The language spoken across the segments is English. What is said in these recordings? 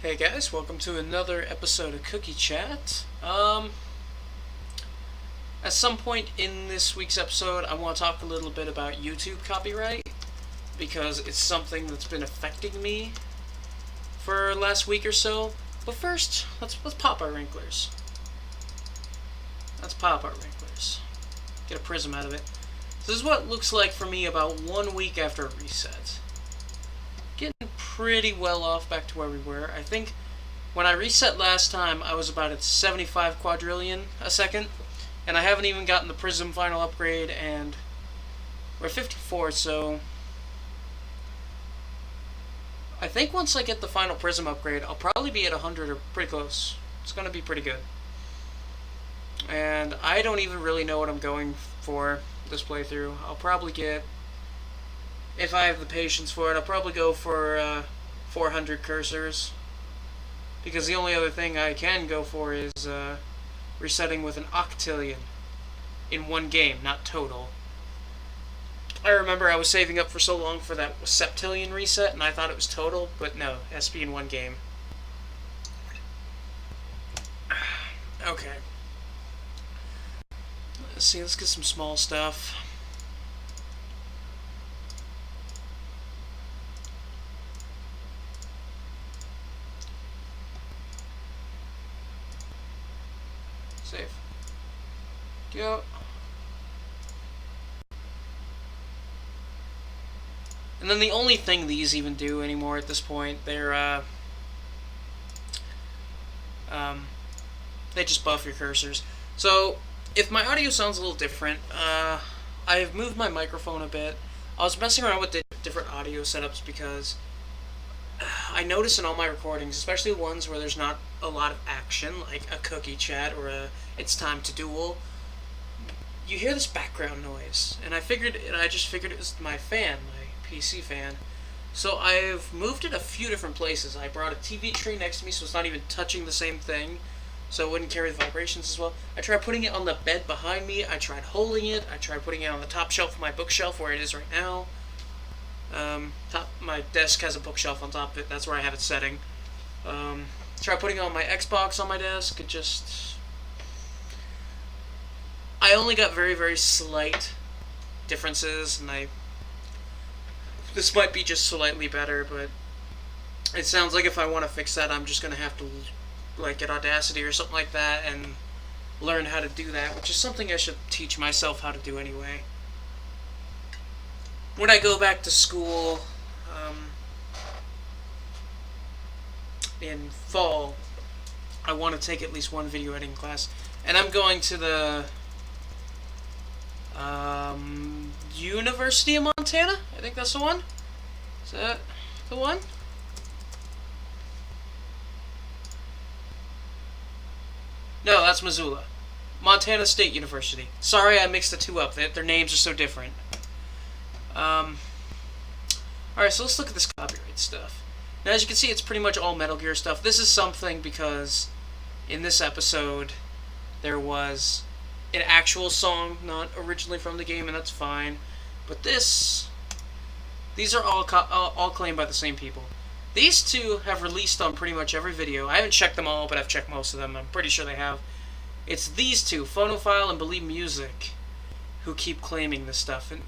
Hey guys, welcome to another episode of Cookie Chat. At some point in this week's episode, I want to talk a little bit about YouTube copyright because it's something that's been affecting me for the last week or so. But first, let's pop our wrinklers. Let's pop our wrinklers. Get a prism out of it. This is what it looks like for me about 1 week after a reset. Getting pretty well off back to where we were. I think when I reset last time, I was about at 75 quadrillion a second, and I haven't even gotten the Prism final upgrade, and we're at 54, so I think once I get the final Prism upgrade, I'll probably be at 100 or pretty close. It's going to be pretty good. And I don't even really know what I'm going for this playthrough. I'll probably get, if I have the patience for it, I'll probably go for 400 cursors. Because the only other thing I can go for is resetting with an octillion in one game, not total. I remember I was saving up for so long for that septillion reset, and I thought it was total, but no, it has to be in one game. Okay. Let's see, let's get some small stuff. Save. Go. And then the only thing these even do anymore at this point, they just buff your cursors. So, if my audio sounds a little different, I've moved my microphone a bit. I was messing around with different audio setups because I notice in all my recordings, especially ones where there's not a lot of action, like a cookie chat or a it's time to duel, you hear this background noise, and I just figured it was my fan, my PC fan. So I've moved it a few different places. I brought a TV tray next to me so it's not even touching the same thing, so it wouldn't carry the vibrations as well. I tried putting it on the bed behind me. I tried holding it. I tried putting it on the top shelf of my bookshelf where it is right now. My desk has a bookshelf on top of it. That's where I have it setting. Try putting it on my Xbox on my desk. I only got very, very slight differences, and this might be just slightly better, but it sounds like if I want to fix that, I'm just going to have to get Audacity or something like that and learn how to do that, which is something I should teach myself how to do anyway. When I go back to school in fall, I want to take at least one video editing class, and I'm going to the University of Montana. I think that's the one. Is that the one? No, that's Missoula. Montana State University. Sorry, I mixed the two up. Their names are so different. Alright, so let's look at this copyright stuff. Now, as you can see, it's pretty much all Metal Gear stuff. This is something because in this episode, there was an actual song, not originally from the game, and that's fine. But these are all claimed by the same people. These two have released on pretty much every video. I haven't checked them all, but I've checked most of them. I'm pretty sure they have. It's these two, Phonophile and Believe Music, who keep claiming this stuff, and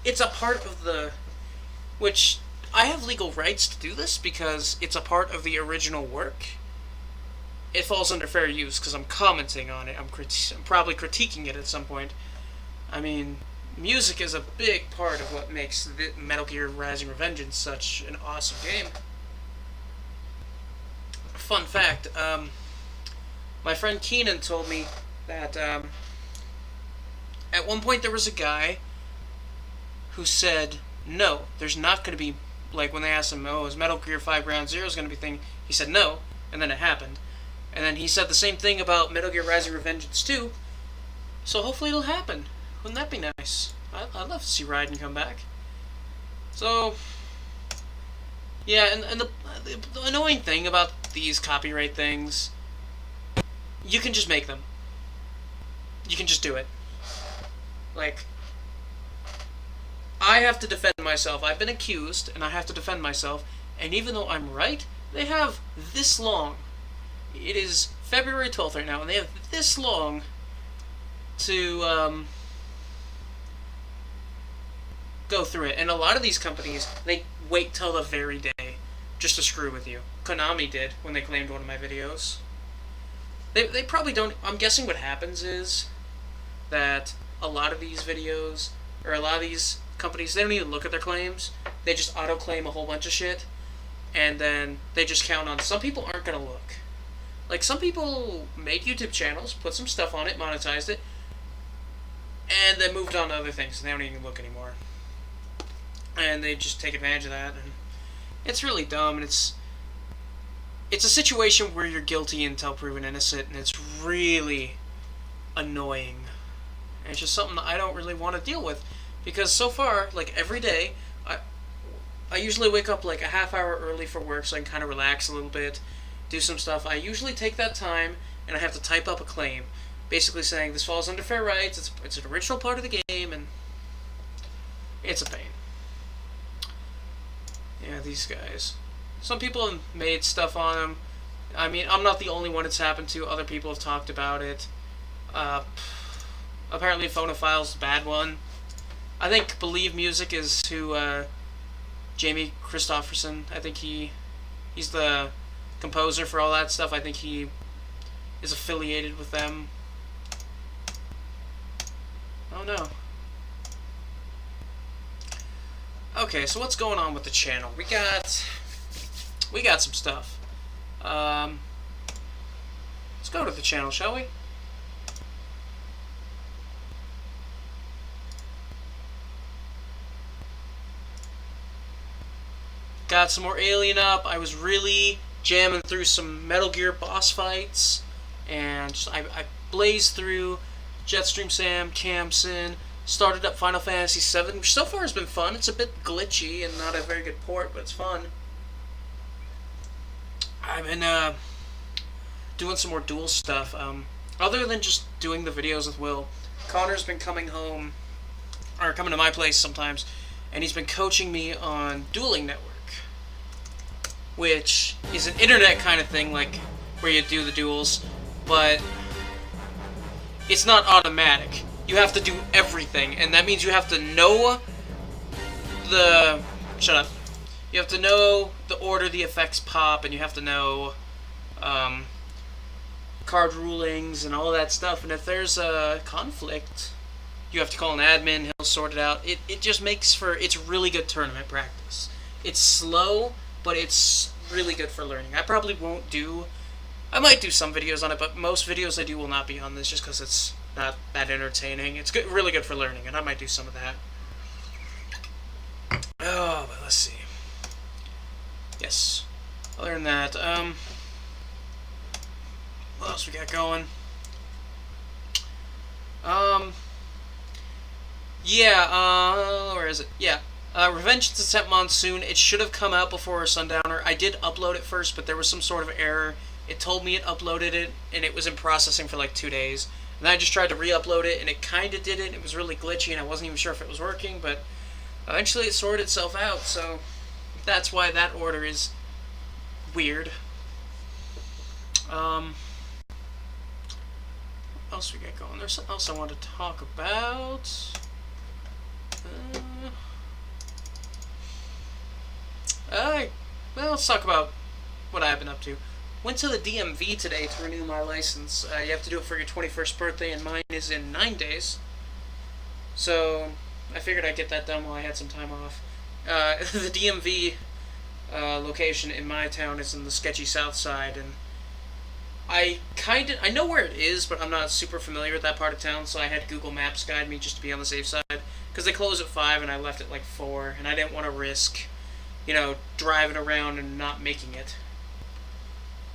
it's a part of which I have legal rights to do this because it's a part of the original work. It falls under fair use because I'm commenting on it. I'm probably critiquing it at some point. I mean, music is a big part of what makes Metal Gear Rising: Revengeance such an awesome game. Fun fact, my friend Keenan told me that at one point there was a guy who said, no, there's not going to be, when they asked him, oh, is Metal Gear 5 Ground Zero going to be a thing? He said no, and then it happened. And then he said the same thing about Metal Gear Rising: Revengeance 2, so hopefully it'll happen. Wouldn't that be nice? I'd love to see Raiden come back. So, yeah, and the annoying thing about these copyright things, you can just make them. You can just do it. I have to defend myself. I've been accused, and I have to defend myself. And even though I'm right, They have this long. It is February 12th right now, and they have this long to go through it. And a lot of these companies, they wait till the very day just to screw with you. Konami did when they claimed one of my videos. They probably don't. I'm guessing what happens is that a lot of these videos, or a lot of these companies, they don't even look at their claims. They just auto-claim a whole bunch of shit, and then they just count on. Some people aren't going to look. Like, some people made YouTube channels, put some stuff on it, monetized it, and then moved on to other things, and they don't even look anymore. And they just take advantage of that, and it's really dumb, and it's a situation where you're guilty until proven innocent, and it's really annoying. And it's just something that I don't really want to deal with, because so far, like, every day, I usually wake up like a half hour early for work so I can kind of relax a little bit, do some stuff. I usually take that time, and I have to type up a claim, basically saying this falls under fair rights, it's an original part of the game, and it's a pain. Yeah, these guys. Some people have made stuff on them. I mean, I'm not the only one it's happened to. Other people have talked about it. Apparently, Phonophile's the bad one. I think Believe Music is who Jamie Christopherson. I think he's the composer for all that stuff. I think he is affiliated with them. Oh no. Okay, so what's going on with the channel? We got some stuff. Let's go to the channel, shall we? Got some more Alien up. I was really jamming through some Metal Gear boss fights, and just, I blazed through Jetstream Sam, Camson, started up Final Fantasy VII, which so far has been fun. It's a bit glitchy and not a very good port, but it's fun. I've been doing some more duel stuff. Other than just doing the videos with Will, Connor's been coming home, or coming to my place sometimes, and he's been coaching me on Dueling Network, which is an internet kind of thing, like where you do the duels, but it's not automatic. You have to do everything, and that means you have to know the... Shut up. You have to know the order the effects pop, and you have to know card rulings and all that stuff, and if there's a conflict, you have to call an admin, he'll sort it out. It just makes for... It's really good tournament practice. It's slow, but it's really good for learning. I probably won't do... I might do some videos on it, but most videos I do will not be on this just because it's not that entertaining. It's good, really good for learning, and I might do some of that. Oh, but let's see. Yes. Other than that, what else we got going? Yeah, where is it? Yeah. Revenge of the Descent Monsoon. It should have come out before Sundowner. I did upload it first, but there was some sort of error. It told me it uploaded it, and it was in processing for like 2 days. And then I just tried to re-upload it, and it kind of did it. It was really glitchy, and I wasn't even sure if it was working, but eventually it sorted itself out, so that's why that order is weird. What else we got going? There's something else I want to talk about. Well, let's talk about what I've been up to. Went to the DMV today to renew my license. You have to do it for your 21st birthday, and mine is in 9 days. So I figured I'd get that done while I had some time off. The DMV location in my town is in the sketchy south side, and I know where it is, but I'm not super familiar with that part of town, so I had Google Maps guide me just to be on the safe side, because they close at 5 and I left at like 4, and I didn't want to risk, driving around and not making it.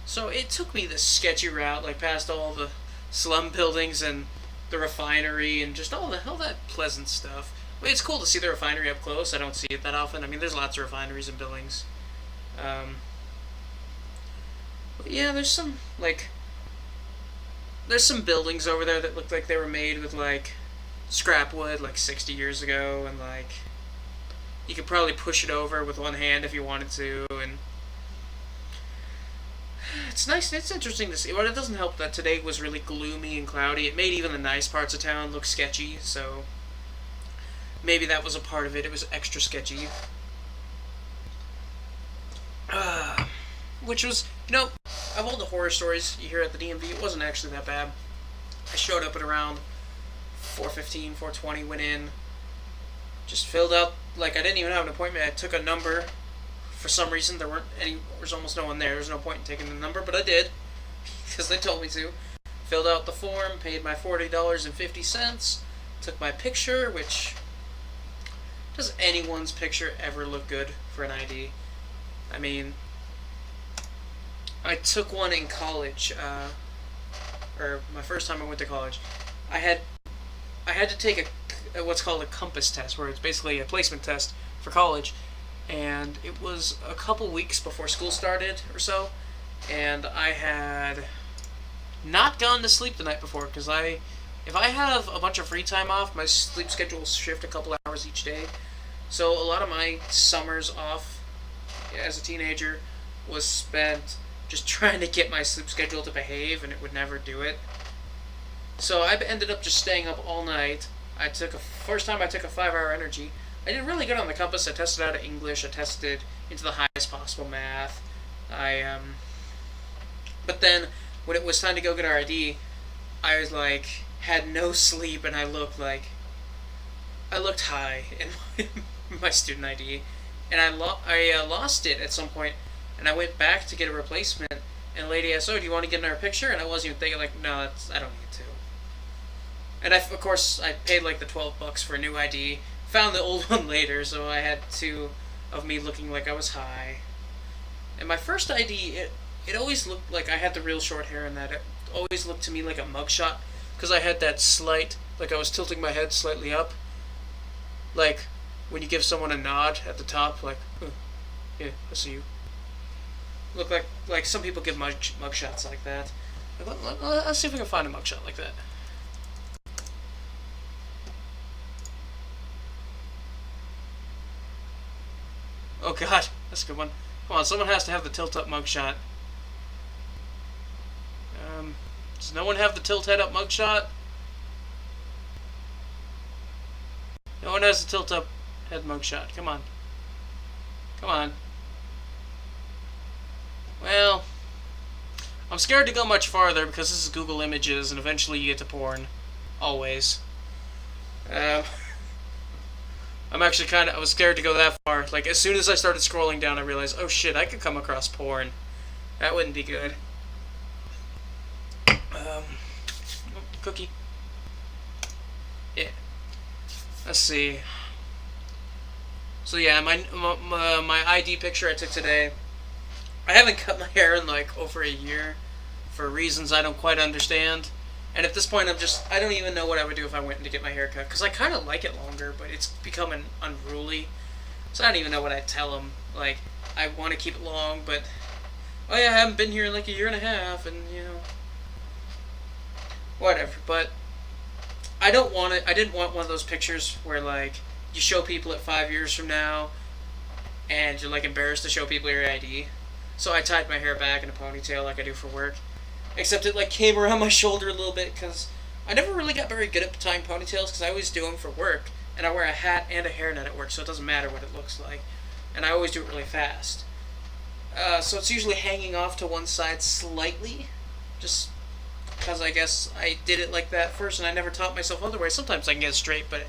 So it took me this sketchy route, like past all the slum buildings and the refinery and just all that pleasant stuff. I mean, it's cool to see the refinery up close. I don't see it that often. I mean, there's lots of refineries and buildings. But yeah, there's some buildings over there that look like they were made with like scrap wood like 60 years ago, and like you could probably push it over with one hand if you wanted to, and it's nice. It's interesting to see. But it doesn't help that today was really gloomy and cloudy. It made even the nice parts of town look sketchy. So maybe that was a part of it. It was extra sketchy. Which was, of all the horror stories you hear at the DMV, it wasn't actually that bad. I showed up at around 4:15, 4:20, went in, just filled out, like I didn't even have an appointment. I took a number. For some reason, there was almost no one there. There's no point in taking the number, but I did, because they told me to. Filled out the form, paid my $40.50, took my picture, which, does anyone's picture ever look good for an ID? I mean, I took one in college, or my first time I went to college. I had to take what's called a compass test, where it's basically a placement test for college, and it was a couple weeks before school started or so, and I had not gone to sleep the night before, because if I have a bunch of free time off, my sleep schedule will shift a couple hours each day. So a lot of my summers off as a teenager was spent just trying to get my sleep schedule to behave, and it would never do it. So I ended up just staying up all night. First time I took a 5-hour energy. I did really good on the compass. I tested out of English. I tested into the highest possible math. But then when it was time to go get our ID, I was had no sleep, and I looked high in my student ID, and I lost it at some point, and I went back to get a replacement, and the lady asked, "Oh, do you want to get in our picture?" And I wasn't even thinking, no, I don't need to. And of course, I paid the $12 for a new ID. Found the old one later, so I had two of me looking like I was high. And my first ID, it always looked like I had the real short hair, and that it always looked to me like a mugshot, because I had that slight, I was tilting my head slightly up, like when you give someone a nod at the top, yeah, I see you. Look like some people give mugshots like that. Let's see if we can find a mugshot like that. Oh god, that's a good one. Come on, someone has to have the tilt up mugshot. Does no one have the tilt head up mugshot? No one has the tilt up head mugshot. Come on. Come on. Well, I'm scared to go much farther because this is Google Images, and eventually you get to porn. Always. I'm actually I was scared to go that far. As soon as I started scrolling down, I realized, oh shit, I could come across porn. That wouldn't be good. Cookie. Yeah. Let's see. So yeah, my ID picture I took today. I haven't cut my hair in over a year, for reasons I don't quite understand. And at this point, I don't even know what I would do if I went to get my hair cut, because I kind of like it longer, but it's becoming unruly. So I don't even know what I'd tell them. I want to keep it long, but, oh yeah, I haven't been here in a year and a half, and, whatever. But I didn't want one of those pictures where, you show people it 5 years from now, and you're, embarrassed to show people your ID. So I tied my hair back in a ponytail like I do for work. Except it came around my shoulder a little bit, because I never really got very good at tying ponytails, because I always do them for work, and I wear a hat and a hairnet at work, so it doesn't matter what it looks like, and I always do it really fast. So it's usually hanging off to one side slightly, just because I guess I did it like that first, and I never taught myself otherwise. Sometimes I can get it straight, but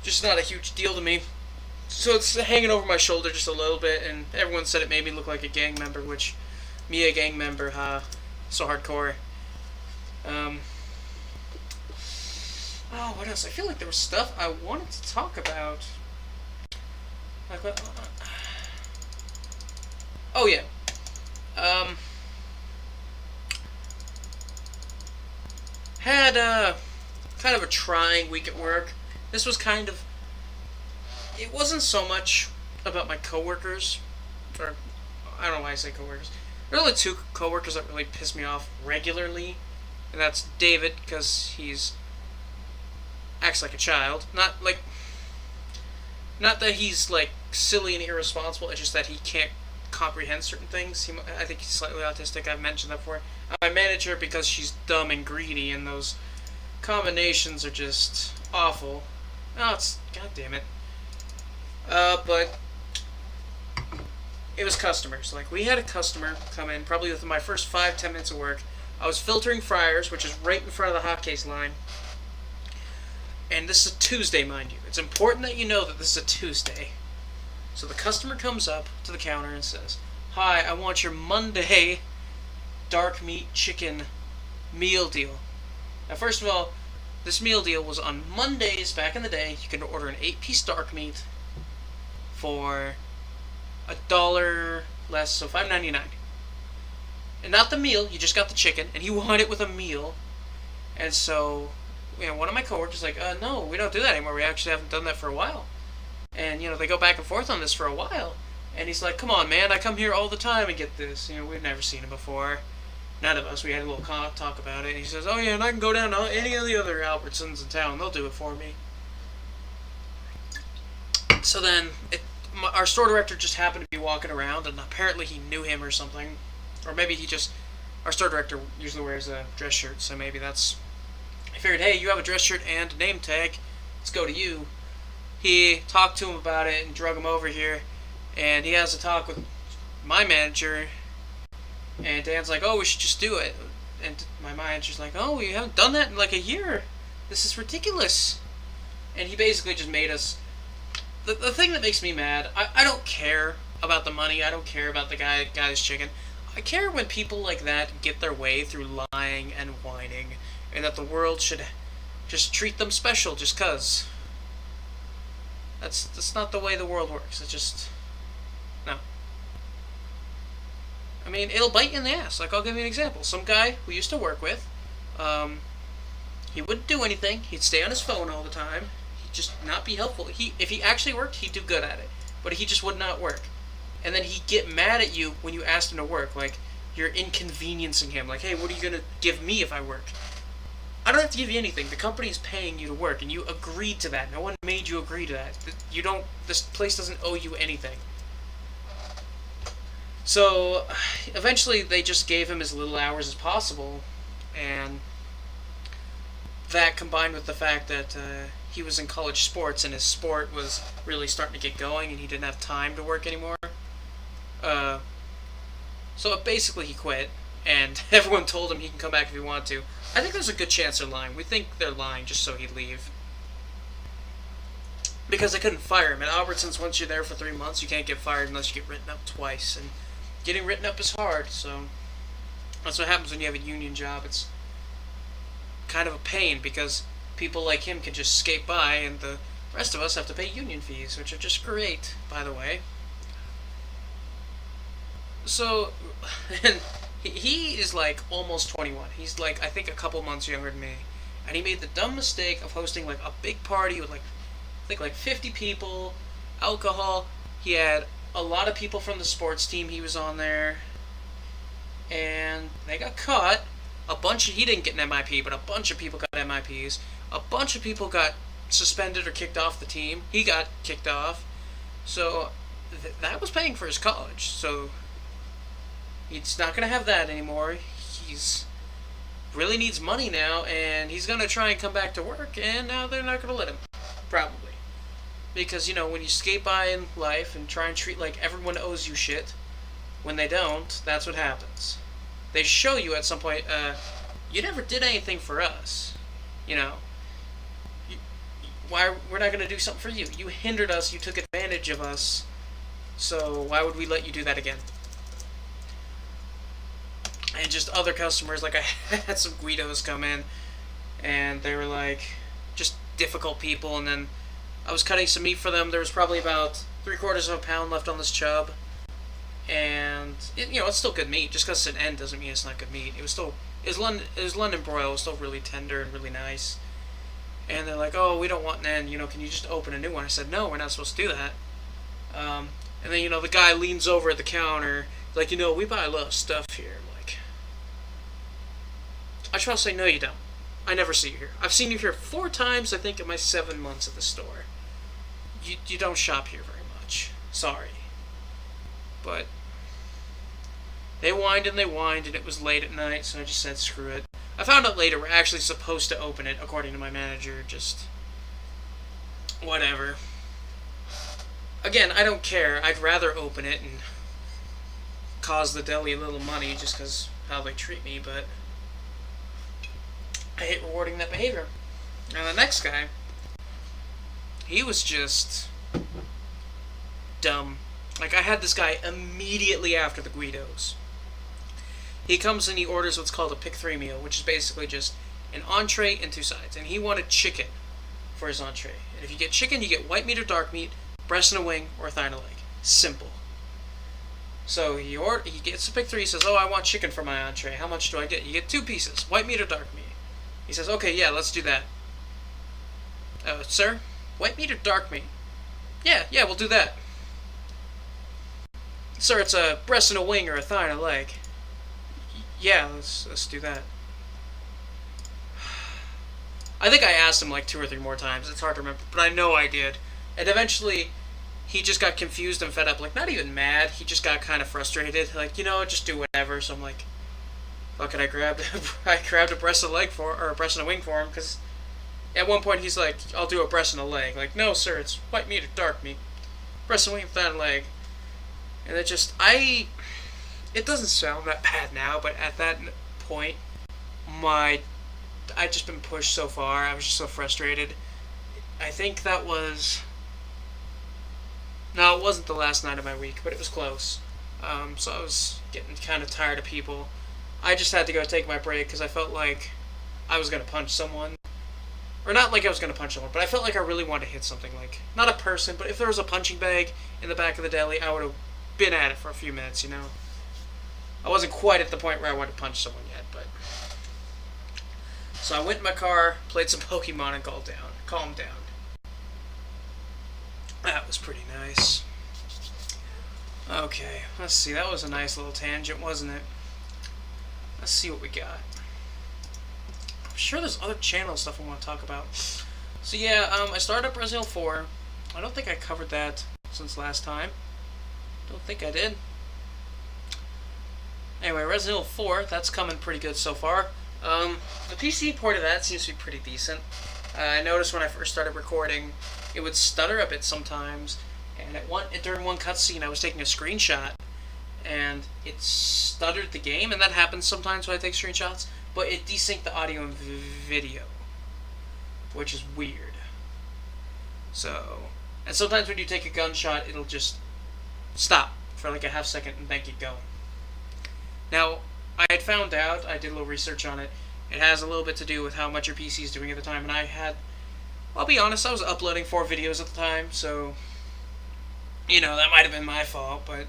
just not a huge deal to me. So it's hanging over my shoulder just a little bit, and everyone said it made me look like a gang member, which, me a gang member, so hardcore. Oh, what else? I feel like there was stuff I wanted to talk about. Oh yeah. Had kind of a trying week at work. This was it wasn't so much about my coworkers, or I don't know why I say coworkers. There are only two coworkers that really piss me off regularly, and that's David, because acts like a child. Not that he's silly and irresponsible. It's just that he can't comprehend certain things. I think he's slightly autistic. I've mentioned that before. My manager, because she's dumb and greedy, and those combinations are just awful. Oh, it's god damn it. But it was customers. Like, we had a customer come in probably within my first 5-10 minutes of work. I was filtering fryers, which is right in front of the hotcase line. And this is a Tuesday, mind you. It's important that you know that this is a Tuesday. So the customer comes up to the counter and says, "Hi, I want your Monday dark meat chicken meal deal." Now, first of all, this meal deal was on Mondays back in the day. You could order an 8-piece dark meat for $1 less, so $5.99. And not the meal, you just got the chicken, and he wanted it with a meal. And so, one of my coworkers was like, no, we don't do that anymore. We actually haven't done that for a while. And, they go back and forth on this for a while. And he's like, "Come on, man, I come here all the time and get this. We've never seen it before." None of us. We had a little talk about it. And he says, "Oh, yeah, and I can go down to any of the other Albertsons in town. They'll do it for me." So then, our store director just happened to be walking around, and apparently he knew him or something. Or maybe our store director usually wears a dress shirt, so maybe that's... I figured, hey, you have a dress shirt and a name tag. Let's go to you. He talked to him about it and drug him over here. And he has a talk with my manager. And Dan's like, "Oh, we should just do it." And my manager's like, "Oh, you haven't done that in like a year. This is ridiculous." And he basically just made us... The thing that makes me mad, I don't care about the money. I don't care about the guy's chicken. I care when people like that get their way through lying and whining. And that the world should just treat them special just 'cause. That's not the way the world works. It's just... No. I mean, it'll bite you in the ass. Like, I'll give you an example. Some guy we used to work with, he wouldn't do anything. He'd stay on his phone all the time. He'd just not be helpful. If he actually worked, he'd do good at it. But he just would not work. And then he'd get mad at you when you asked him to work. Like, you're inconveniencing him. Like, "Hey, what are you going to give me if I work?" I don't have to give you anything. The company's paying you to work, and you agreed to that. No one made you agree to that. This place doesn't owe you anything. So, eventually they just gave him as little hours as possible, and that combined with the fact that he was in college sports and his sport was really starting to get going and he didn't have time to work anymore. So basically he quit, and everyone told him he can come back if he wanted to. I think there's a good chance they're lying. We think they're lying just so he'd leave. Because they couldn't fire him. At Albertsons, once you're there for 3 months, you can't get fired unless you get written up twice. And getting written up is hard, so that's what happens when you have a union job. It's kind of a pain because people like him can just skate by, and the rest of us have to pay union fees, which are just great, by the way. So, and he is like almost 21. He's like, I think, a couple months younger than me. And he made the dumb mistake of hosting like a big party with I think like 50 people, alcohol. He had a lot of people from the sports team he was on there. And they got caught. He didn't get an MIP, but a bunch of people got MIPs. A bunch of people got suspended or kicked off the team. He got kicked off. So that was paying for his college. So he's not going to have that anymore. He's really needs money now, and he's going to try and come back to work, and now they're not going to let him. Probably. Because, when you skate by in life and try and treat like everyone owes you shit, when they don't, that's what happens. They show you at some point, you never did anything for us. Why we're not going to do something for you? You hindered us, you took advantage of us, so why would we let you do that again? And just other customers, like I had some Guidos come in, and they were like, just difficult people, and then I was cutting some meat for them. There was probably about 3/4 of a pound left on this chub, and it's still good meat. Just because it's an end doesn't mean it's not good meat. It was London broil. It was still really tender and really nice. And they're like, "Oh, we don't want an end. Can you just open a new one?" I said, "No, we're not supposed to do that." And then the guy leans over at the counter, like, "We buy a lot of stuff here." I'm like, I just want to say, no, you don't. I never see you here. I've seen you here 4 times, I think, in my 7 months at the store. You don't shop here very much. Sorry. But They whined and they whined, and it was late at night, so I just said screw it. I found out later we're actually supposed to open it, according to my manager, just whatever. Again, I don't care. I'd rather open it and cause the deli a little money just because how they treat me, but I hate rewarding that behavior. And the next guy, he was just dumb. Like, I had this guy immediately after the Guidos. He comes and he orders what's called a pick 3 meal, which is basically just an entree and 2 sides. And he wanted chicken for his entree. And if you get chicken, you get white meat or dark meat, breast and a wing, or a thigh and a leg. Simple. So he gets a pick 3, he says, oh, I want chicken for my entree. How much do I get? You get 2 pieces, white meat or dark meat. He says, okay, yeah, let's do that. Sir, white meat or dark meat? Yeah, we'll do that. Sir, it's a breast and a wing or a thigh and a leg. Yeah, let's do that. I think I asked him like 2 or 3 more times. It's hard to remember, but I know I did. And eventually, he just got confused and fed up. Like, not even mad. He just got kind of frustrated. Like, just do whatever. So I'm like, fuck it. I grabbed a breast and a leg or a breast and a wing for him, because at one point he's like, I'll do a breast and a leg. Like, no, sir, it's white meat or dark meat. Breast and wing, thigh and leg. And it just, it doesn't sound that bad now, but at that point, I'd just been pushed so far. I was just so frustrated. I think that was, no, it wasn't the last night of my week, but it was close. So I was getting kind of tired of people. I just had to go take my break because I felt like I was going to punch someone. Or not like I was going to punch someone, but I felt like I really wanted to hit something. Like, not a person, but if there was a punching bag in the back of the deli, I would have been at it for a few minutes, I wasn't quite at the point where I wanted to punch someone yet, but... So I went in my car, played some Pokemon, and calmed down. That was pretty nice. Okay, let's see. That was a nice little tangent, wasn't it? Let's see what we got. I'm sure there's other channel stuff I want to talk about. So yeah, I started up Resident Evil 4. I don't think I covered that since last time. Don't think I did. Anyway, Resident Evil 4, that's coming pretty good so far. The PC port of that seems to be pretty decent. I noticed when I first started recording, it would stutter a bit sometimes, and during one cutscene I was taking a screenshot, and it stuttered the game, and that happens sometimes when I take screenshots, but it desynced the audio and video, which is weird. So, and sometimes when you take a gunshot, it'll just stop for like a half second and then keep going. Now, I had found out, I did a little research on it, it has a little bit to do with how much your PC is doing at the time, and I'll be honest, I was uploading 4 videos at the time, so, that might have been my fault, but,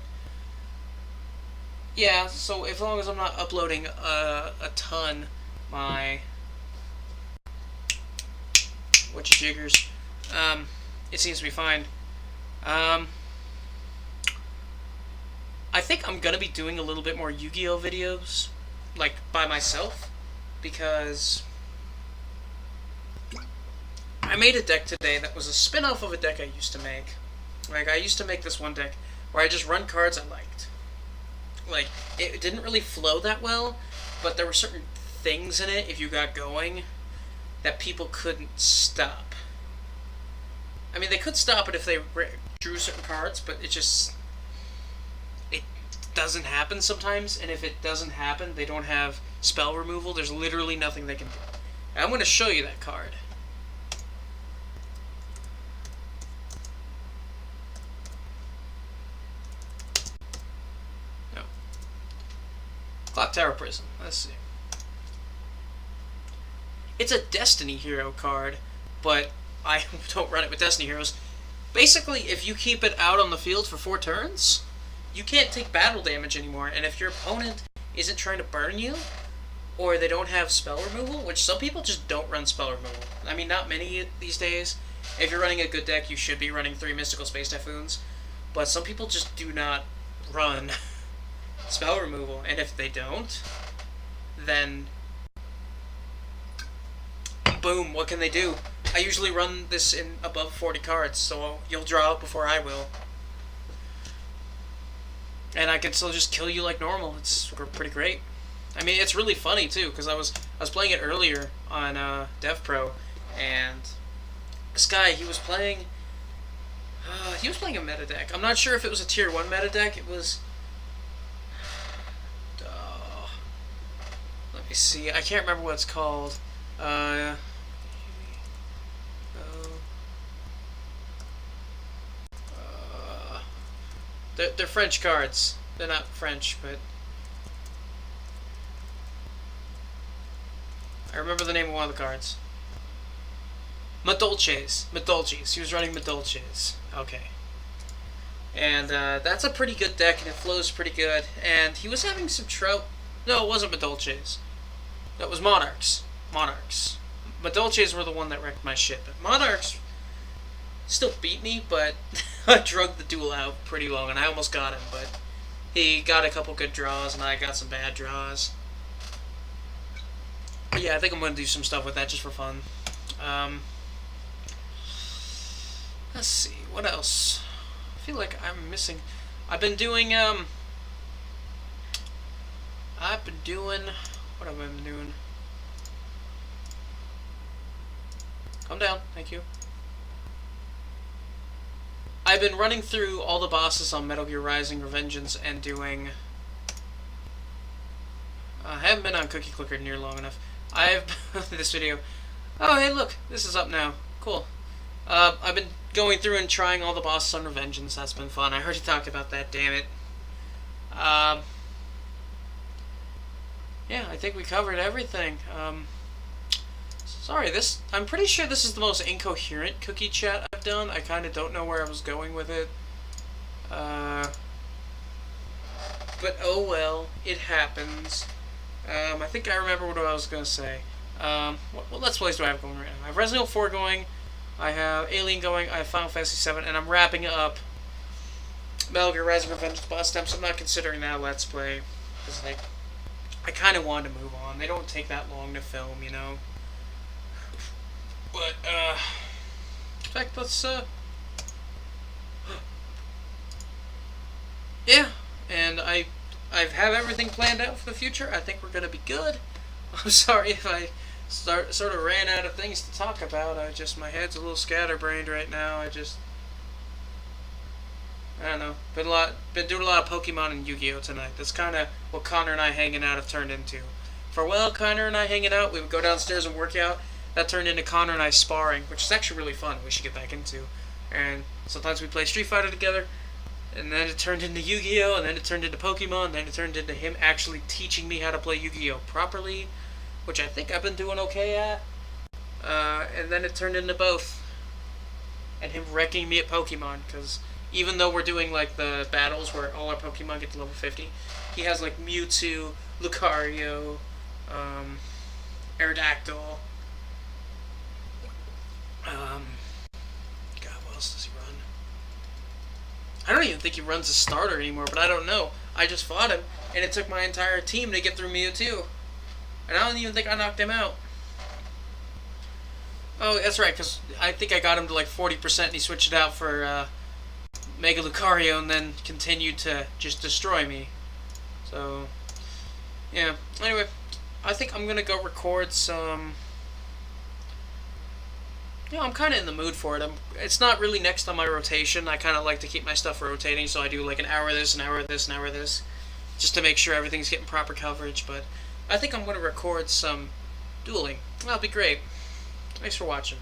yeah, so as long as I'm not uploading a ton, whatchajiggers, it seems to be fine. I think I'm gonna be doing a little bit more Yu-Gi-Oh videos, like, by myself, because I made a deck today that was a spin-off of a deck I used to make. Like, I used to make this one deck where I just run cards I liked. Like, it didn't really flow that well, but there were certain things in it, if you got going, that people couldn't stop. I mean, they could stop it if they drew certain cards, but it doesn't happen sometimes, and if it doesn't happen, they don't have spell removal. There's literally nothing they can do. And I'm going to show you that card. No. Clock Tower Prism. Let's see. It's a Destiny Hero card, but I don't run it with Destiny Heroes. Basically, if you keep it out on the field for 4 turns, you can't take battle damage anymore, and if your opponent isn't trying to burn you, or they don't have spell removal, which some people just don't run spell removal. I mean, not many these days. If you're running a good deck, you should be running 3 Mystical Space Typhoons, but some people just do not run spell removal, and if they don't, then boom, what can they do? I usually run this in above 40 cards, so you'll draw out before I will. and I can still just kill you like normal. It's pretty great. I mean, it's really funny too because I was playing it earlier on DevPro, and this guy he was playing a meta deck. I'm not sure if it was a tier 1 meta deck. It was. Let me see. I can't remember what it's called. Uh, they're French cards. They're not French, but I remember the name of one of the cards. Madolches. He was running Madolches. Okay. And that's a pretty good deck, and it flows pretty good. And he was having some trouble. No, it wasn't Madolches. That was Monarchs. Madolches were the one that wrecked my shit. But Monarchs still beat me, but I drugged the duel out pretty long, and I almost got him. But he got a couple good draws, and I got some bad draws. But yeah, I think I'm going to do some stuff with that just for fun. Let's see, what else? I feel like I'm missing. I've been doing. What have I been doing? Calm down, thank you. I've been running through all the bosses on Metal Gear Rising: Revengeance and doing. I haven't been on Cookie Clicker near long enough. I've this video. Oh, hey, look, this is up now. Cool. I've been going through and trying all the bosses on Revengeance. That's been fun. I heard you talk about that. Damn it. Yeah, I think we covered everything. Sorry, I'm pretty sure this is the most incoherent cookie chat I've done. I kind of don't know where I was going with it. But oh well, it happens. I think I remember what I was going to say. What Let's Plays do I have going right now? I have Resident Evil 4 going, I have Alien going, I have Final Fantasy 7, and I'm wrapping up Metal Gear Rising: Revengeance boss attempts. I'm not considering that a Let's Play, because I kind of wanted to move on. They don't take that long to film, you know? But, in fact, let's, yeah, and I have everything planned out for the future. I think we're going to be good. I'm sorry if I sort of ran out of things to talk about. My head's a little scatterbrained right now. I don't know. Been doing a lot of Pokemon and Yu-Gi-Oh tonight. That's kind of what Connor and I hanging out have turned into. For a while, Connor and I hanging out, we would go downstairs and work out. That turned into Connor and I sparring, which is actually really fun. We should get back into. And sometimes we play Street Fighter together. And then it turned into Yu-Gi-Oh, and then it turned into Pokemon, and then it turned into him actually teaching me how to play Yu-Gi-Oh properly, which I think I've been doing okay at. And then it turned into both. And him wrecking me at Pokemon, because even though we're doing like the battles where all our Pokemon get to level 50, he has like Mewtwo, Lucario, Aerodactyl. God, what else does he run? I don't even think he runs a starter anymore, but I don't know. I just fought him, and it took my entire team to get through Mewtwo. And I don't even think I knocked him out. Oh, that's right, because I think I got him to like 40%, and he switched it out for Mega Lucario, and then continued to just destroy me. So, yeah. Anyway, I think I'm going to go record some... Yeah, I'm kind of in the mood for it. It's not really next on my rotation. I kind of like to keep my stuff rotating, so I do like an hour of this, an hour of this, an hour of this, just to make sure everything's getting proper coverage. But I think I'm going to record some dueling. That'll be great. Thanks for watching.